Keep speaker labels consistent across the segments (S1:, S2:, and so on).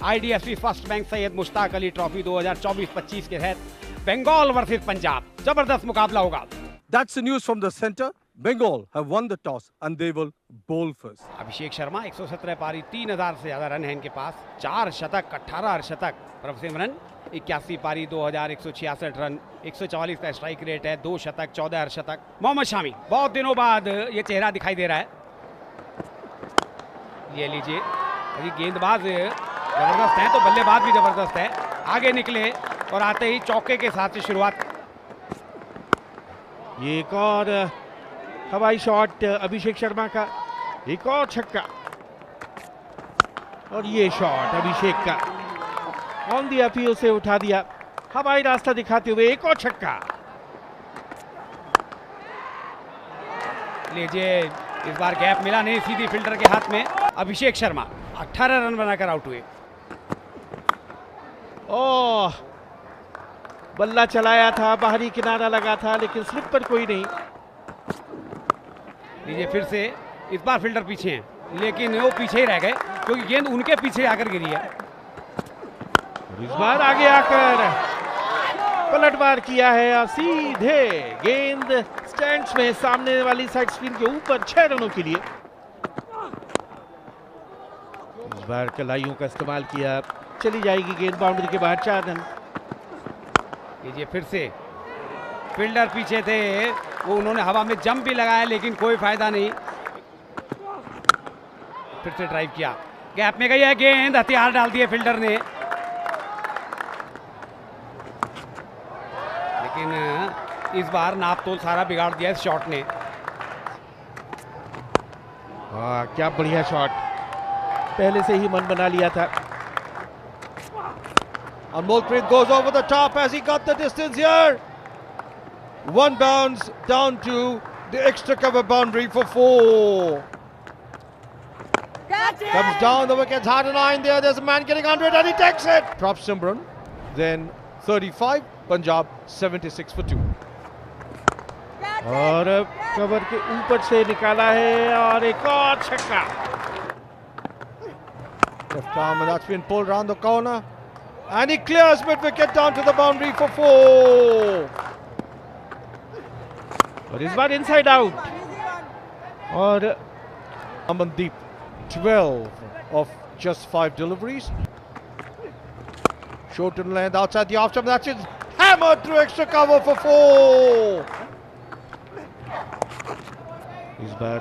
S1: IDFC first bank Syed Mushtaq Ali trophy 2024-25 के तहत Bengal versus Punjab जबरदस्त मुकाबला होगा।
S2: That's the news from the center. Bengal have won the toss and they will bowl first.
S1: Abhishek Sharma 117 पारी 3000 से ज्यादा रन है इनके पास, 4 शतक 18 अर्धशतक। प्रभसिमरन 81 पारी 2166 रन, 144 का स्ट्राइक रेट है, 2 शतक 14 अर्धशतक। मोहम्मद शामी बहुत दिनों बाद ये चेहरा दिखाई दे रहा है। ये लीजिए, अभी गेंदबाज जबरदस्त है तो बल्लेबाज भी जबरदस्त है। आगे निकले और आते ही चौके के साथ से शुरुआत।
S3: ये एक और हवाई शॉट अभिषेक शर्मा का, एक और छक्का और ये शॉट अभिषेक का ऑन दी अपील से उठा दिया, हवाई रास्ता दिखाते हुए एक और छक्का।
S1: लीजिए, इस बार गैप मिला नहीं, सीधी फील्डर के हाथ में। अभिषेक शर्मा 18 रन बनाकर आउट हुए।
S3: ओह, बल्ला चलाया था, बाहरी किनारा लगा था लेकिन स्लिप पर कोई नहीं।
S1: लीजिए फिर से, इस बार फील्डर पीछे हैं लेकिन वो पीछे ही रह गए क्योंकि गेंद उनके पीछे आकर गिरी है।
S3: इस बार आगे आकर पलटवार किया है और सीधे गेंद स्टैंड्स में सामने वाली साइड स्क्रीन के ऊपर 6 रनों के लिए। इस बार कलाइयों का इस्तेमाल किया, चली जाएगी गेंद बाउंड्री के बाहर, 4 रन।
S1: लीजिए फिर से, फील्डर पीछे थे, वो उन्होंने हवा में जंप भी लगाया लेकिन कोई फायदा नहीं। फिर से ड्राइव किया, गैप में गई है गेंद, हथियार डाल दिए फील्डर ने। लेकिन इस बार नापतोल सारा बिगाड़ दिया इस शॉट ने।
S3: वाह, क्या बढ़िया शॉट, पहले से ही मन बना लिया था।
S4: Amolpreet goes over the top as he got the distance here. One bounce down to the extra cover boundary for 4. Comes down, the wicket's hard and line there. There's a man getting under it and he takes it. Prabhsimran, then 35, Punjab 76 for 2.
S3: और cover के ऊपर से निकाला है और एक और छक्का।
S4: Left arm, and that's been pulled round the corner. And he clears mid-wicket down to the boundary for 4.
S3: और इस बार इनसाइड आउट। और
S4: Amandeep, 12 of just 5 deliveries. Short in length outside the off stump. That's it. Hammered through extra cover for 4.
S3: इस बार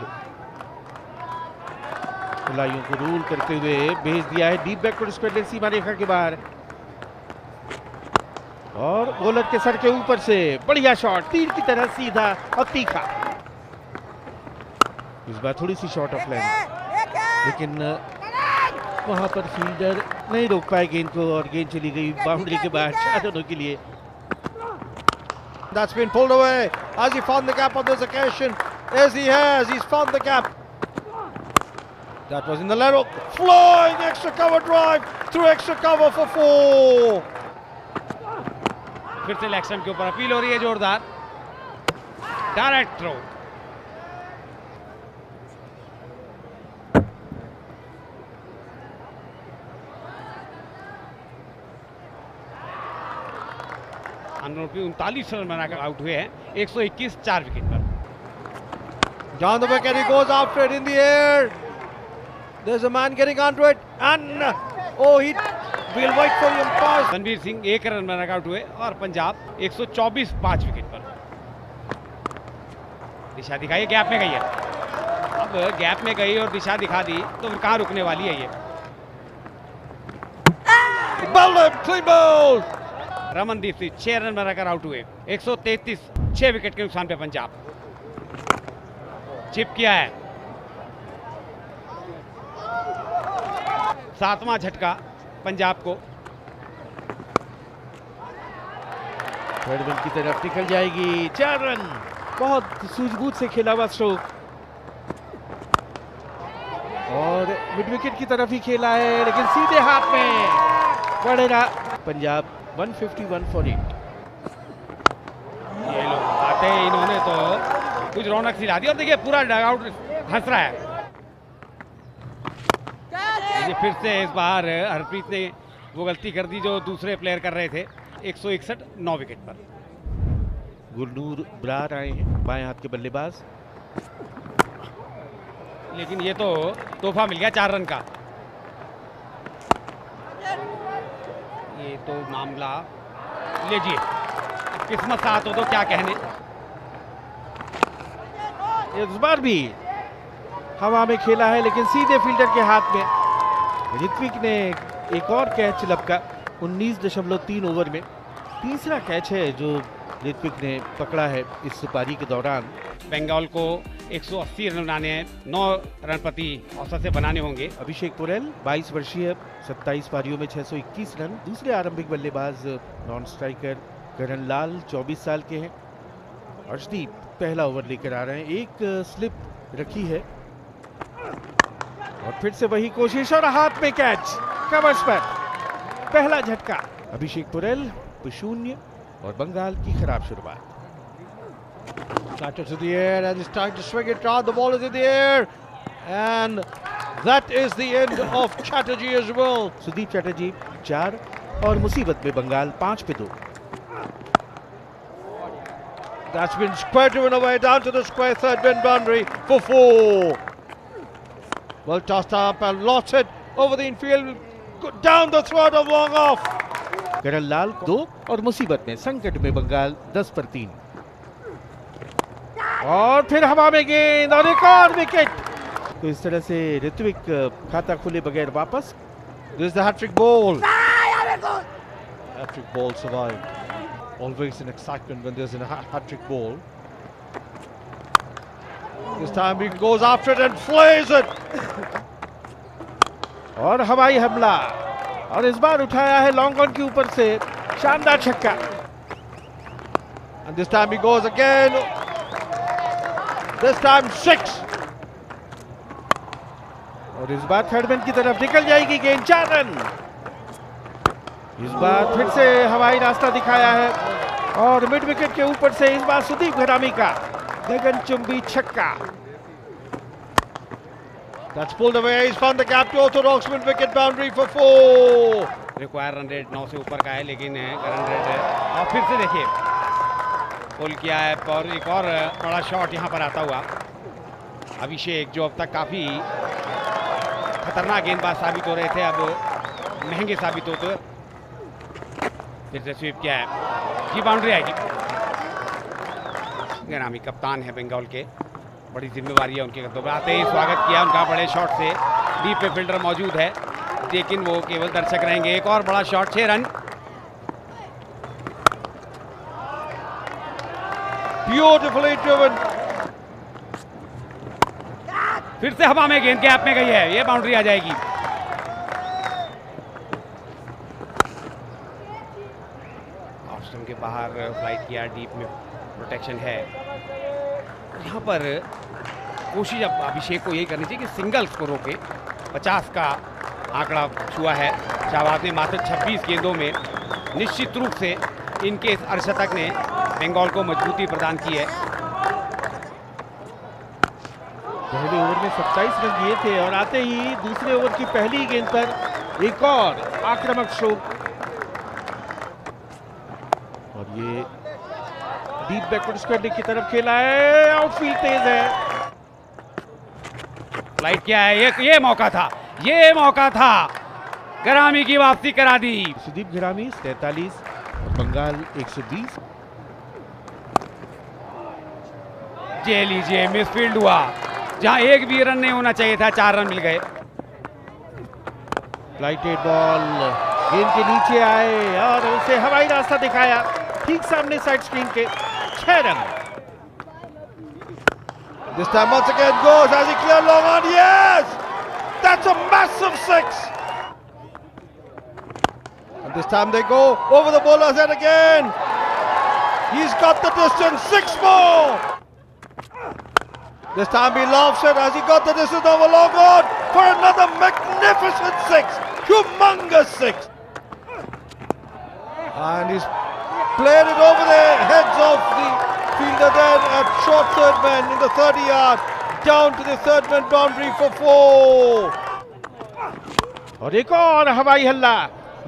S3: खिलाड़ियों को rule करते हुए भेज दिया है डीप बैकवर्ड स्क्वायर सीमा रेखा के बाहर। और बॉलर के सर के ऊपर से बढ़िया शॉट, तीर की तरह सीधा और तीखा। इस बार थोड़ी सी शॉर्ट ऑफ लेंथ, लेकिन वहां पर फील्डर नहीं रोक पाए गेंद को और गेंद चली गई बाउंड्री के बाहर 4 रनों के लिए।
S4: That's been pulled away. Has he found the gap on this occasion? Yes, he has. He's found the gap. That was in the lateral. Flying extra cover drive through extra cover for 4.
S1: फिर से leg stump के ऊपर appeal हो रही है जोरदार, direct throw. अनरूपी 39 run बनाकर out हुए हैं, 121 4 विकेट पर।
S4: Down the wicket, he goes after it in the air. There's a man getting onto it, and we'll wait for him pass.
S1: Ranveer Singh 1 run बनाकर आउट हुए और पंजाब 124 5 विकेट पर। दिशा दिखाई, गैप में गई है। अब गैप में गई और दिशा दिखा दी तो फिर कहां रुकने वाली है ये।
S4: Clean ball.
S1: Ramandeep Singh 6 run बनाकर आउट हुए, 133 6 विकेट के नुकसान पे पंजाब। चिप किया है, 7वां झटका पंजाब को।
S3: थर्ड बॉल की तरफ निकल जाएगी, 4 रन। बहुत सूझबूझ से खेला हुआ स्ट्रोक और मिड विकेट की तरफ ही खेला है लेकिन सीधे हाथ में बढ़ेगा पंजाब 151 फॉर 8।
S1: ये लोग आते हैं, इन्होंने तो कुछ रौनक सिला दी और देखिए पूरा डगआउट हंस रहा है। ये फिर से इस बार हरप्रीत ने वो गलती कर दी जो दूसरे प्लेयर कर रहे थे। 161 9 विकेट पर।
S3: गुरनूर ब्रार आए हैं, बाएं हाथ के बल्लेबाज।
S1: लेकिन ये तो तोहफा मिल गया 4 रन का। ये तो मामला लीजिए, किस्मत साथ हो तो क्या कहने।
S3: इस बार भी हवा में खेला है लेकिन सीधे फील्डर के हाथ में। ऋत्विक ने एक और कैच लपका 19.3 ओवर में। तीसरा कैच है जो ऋत्विक ने पकड़ा है इस पारी के दौरान।
S1: बंगाल को 180 रन बनाने हैं, 9 रन प्रति औसत से बनाने होंगे।
S3: अभिषेक पुरेल 22 वर्षीय, 27 पारियों में 621 रन। दूसरे आरंभिक बल्लेबाज नॉन स्ट्राइकर करण लाल 24 साल के हैं। अर्शदीप पहला ओवर लेकर आ रहे हैं, एक स्लिप रखी है और फिर से वही कोशिश और हाथ में कैच कवर्स पर। पहला झटका अभिषेक पुरेल 0 और बंगाल की खराब शुरुआत।
S4: Chatter to the air and he's trying to swing it round. The ball is in the air and that is the end of Chatterjee as well.
S3: Sudeep Chatterjee 4 और मुसीबत में बंगाल 5 पे 2।
S4: That's been square driven away down to the square third bin boundary for 4. Well tossed up and lost it over the infield down the throat of long off.
S3: करण लाल 2 और मुसीबत में संकट में बंगाल 10 पर 3। और फिर हवा में गेंद और एक और विकेट। तो इस तरह से ऋत्विक खाता खुले बगैर वापस।
S4: This is the hat-trick ball. Hat-trick ball survived. Always an excitement when there's a hat-trick ball. This time he goes after it and flays it.
S3: और हवाई हमला और इस बार उठाया है लॉन्ग ऑन के ऊपर से शानदार छक्का।
S4: And this time he goes again. This time 6.
S3: और इस बार थर्ड मैन की तरफ निकल जाएगी गेंद, 4 रन। इस बार फिर से हवाई रास्ता दिखाया है और मिड विकेट के ऊपर से इस बार सुदीप घरामी का गगनचुंबी छक्का।
S4: That's pulled away. He's found the gap to orthodox mid wicket boundary for 4.
S1: Require run rate 9 से ऊपर का है लेकिन रन रेट और फिर से देखिए पुल किया है और एक और बड़ा शॉट यहाँ पर आता हुआ। अभिषेक जो अब तक काफी खतरनाक गेंदबाज साबित हो रहे थे अब महंगे साबित होते। फिर से स्वीप किया है, ये बाउंड्री आएगी। घरामी कप्तान है बंगाल के, बड़ी जिम्मेवारी है उनके कंधों पर। आते ही स्वागत किया उनका बड़े शॉट से। डीप पे फील्डर मौजूद है लेकिन वो केवल दर्शक रहेंगे। एक और बड़ा शॉट, 6 रन।
S4: Beautifully driven.
S1: फिर से हवा में गेंद गैप में गई है, ये बाउंड्री आ जाएगी। ऑफ स्टंप के बाहर फ्लाइट किया, डीप में प्रोटेक्शन है। यहाँ पर कोशिश अब अभिषेक को यही करनी चाहिए कि सिंगल्स को रोके। 50 का आंकड़ा छुआ है शाहबाज ने मात्र 26 गेंदों में। निश्चित रूप से इनके इस अर्धशतक ने बंगाल को मजबूती प्रदान की है।
S3: पहले ओवर में 27 रन दिए थे और आते ही दूसरे ओवर की पहली गेंद पर एक और आक्रामक स्ट्रोक और ये डीप बैकवर्ड स्क्वायर की तरफ खेला है। आउटफील्ड तेज है,
S1: फ्लाइट किया है। ये मौका था, ये मौका था, घरामी की वापसी करा दी।
S3: सुदीप घरामी 43 और बंगाल 120।
S1: ये लीजिए मिसफील्ड हुआ, जहां एक भी रन नहीं होना चाहिए था, 4 रन मिल गए।
S3: फ्लाइटेड बॉल गेंद के नीचे आए और उसे हवाई रास्ता दिखाया ठीक सामने साइड स्क्रीन के। 6 run.
S4: This time once again goes as he cleared long on. Yes! That's a massive 6. And this time they go over the bowler's head again. He's got the distance. 6 more. This time he laughs it as he got the distance over long on for another magnificent 6. Humongous 6. And he's played it over the heads of the fielder there at short third man in the 30 yard down to the third man boundary for 4.
S3: और एक और हवाई हल्ला,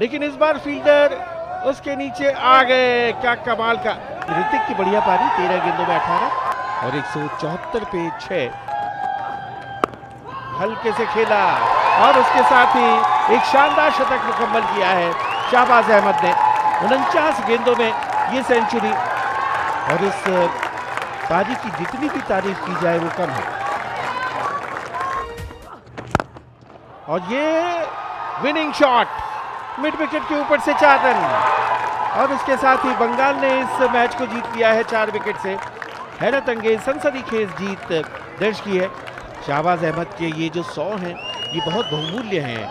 S3: लेकिन इस बार fielder उसके नीचे आ गए। क्या कमाल का ऋतिक की बढ़िया पारी, 13 गेंदों में 18 और 174 पे 6। हल्के से खेला और उसके साथ ही एक शानदार शतक मुकम्मल किया है शाहबाज अहमद ने। 49 गेंदों में ये सेंचुरी, और इस पारी की जितनी भी तारीफ की जाए वो कम है। और ये विनिंग शॉट मिड विकेट के ऊपर से 4 रन, और उसके साथ ही बंगाल ने इस मैच को जीत लिया है 4 विकेट से। हैरत अंगेज सनसनीखेज जीत दर्ज की है। शाहबाज अहमद के ये जो 100 हैं ये बहुत बहुमूल्य हैं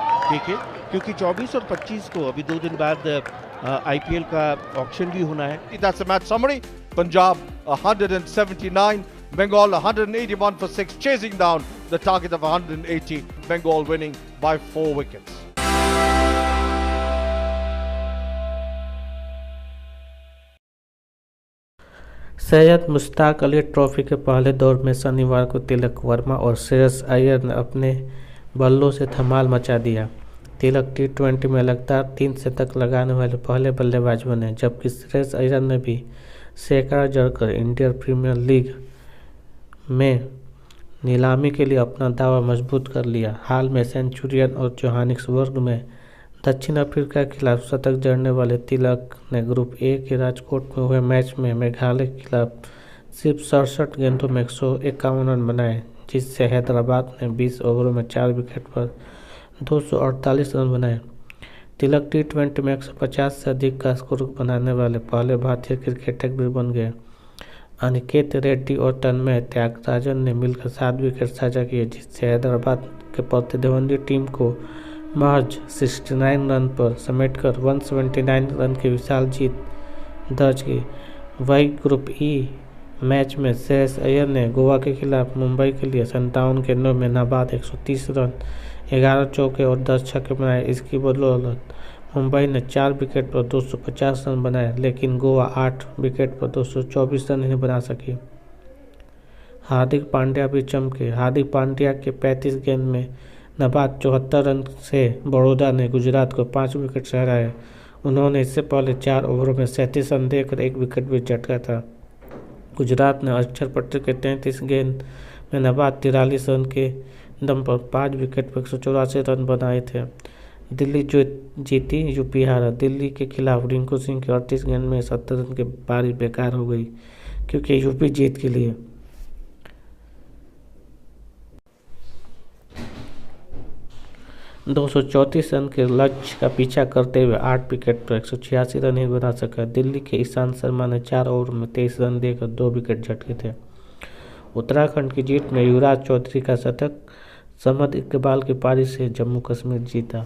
S3: क्योंकि 24 और 25 को अभी 2 दिन बाद IPL का ऑक्शन भी होना है।
S4: That's the match summary. Punjab 179, Bengal 181 for 6, chasing down the target of 180. Bengal winning by 4 wickets.
S5: Syed Mushtaq Ali trophy के पहले दौर में शनिवार को तिलक वर्मा और श्रेयस अय्यर ने अपने बल्लों से धमाल मचा दिया। तिलक T20 में लगातार 3 शतक लगाने वाले पहले बल्लेबाज बने, जबकि श्रेयस अय्यर ने भी सैकड़ा जड़कर इंडियन प्रीमियर लीग में नीलामी के लिए अपना दावा मजबूत कर लिया। हाल में सेंचुरियन और जोहानिसबर्ग में दक्षिण अफ्रीका के खिलाफ शतक जड़ने वाले तिलक ने ग्रुप ए के राजकोट में हुए मैच में मेघालय के खिलाफ सिर्फ 67 गेंदों में 151 रन बनाए, जिससे हैदराबाद ने 20 ओवरों में 4 विकेट पर 248 रन बनाए। तिलक T20 में 150 से अधिक का स्कोर बनाने वाले पहले भारतीय क्रिकेटर भी बन गए। अनिकेत रेड्डी और तन्मय त्यागराजन ने मिलकर 7 विकेट साझा किए, जिससे हैदराबाद के प्रतिद्वंदी टीम को महज 69 रन पर समेटकर 179 रन की विशाल जीत दर्ज की। वही ग्रुप ई मैच में श्रेयस अय्यर ने गोवा के खिलाफ मुंबई के लिए 57 गेंदों में नाबाद 130 रन, 11 चौके और 10 छक्के बनाए। इसकी बदौलत मुंबई ने 4 विकेट पर 250 रन बनाए, लेकिन गोवा 8 विकेट पर 224 रन ही बना सकी। हार्दिक पांड्या भी चमके। हार्दिक पांड्या के 35 गेंद में नाबाद 74 रन से बड़ौदा ने गुजरात को 5 विकेट से हराए। उन्होंने इससे पहले 4 ओवरों में 37 रन देकर 1 विकेट भी झटका था। गुजरात ने अक्षर पटेल के 33 गेंद में नाबाद 43 रन के दम पर 5 विकेट पर 184 रन बनाए थे। दिल्ली जो जीती, यूपी हारा। दिल्ली के खिलाफ रिंकू सिंह के 38 गेंद में 70 रन की पारी बेकार हो गई, क्योंकि यूपी जीत के लिए 234 रन के लक्ष्य का पीछा करते हुए 8 विकेट पर 186 रन ही बना सका। दिल्ली के ईशांत शर्मा ने 4 ओवर में 23 रन देकर 2 विकेट झटके थे। उत्तराखंड की जीत में युवराज चौधरी का शतक, समद इकबाल की पारी से जम्मू कश्मीर जीता।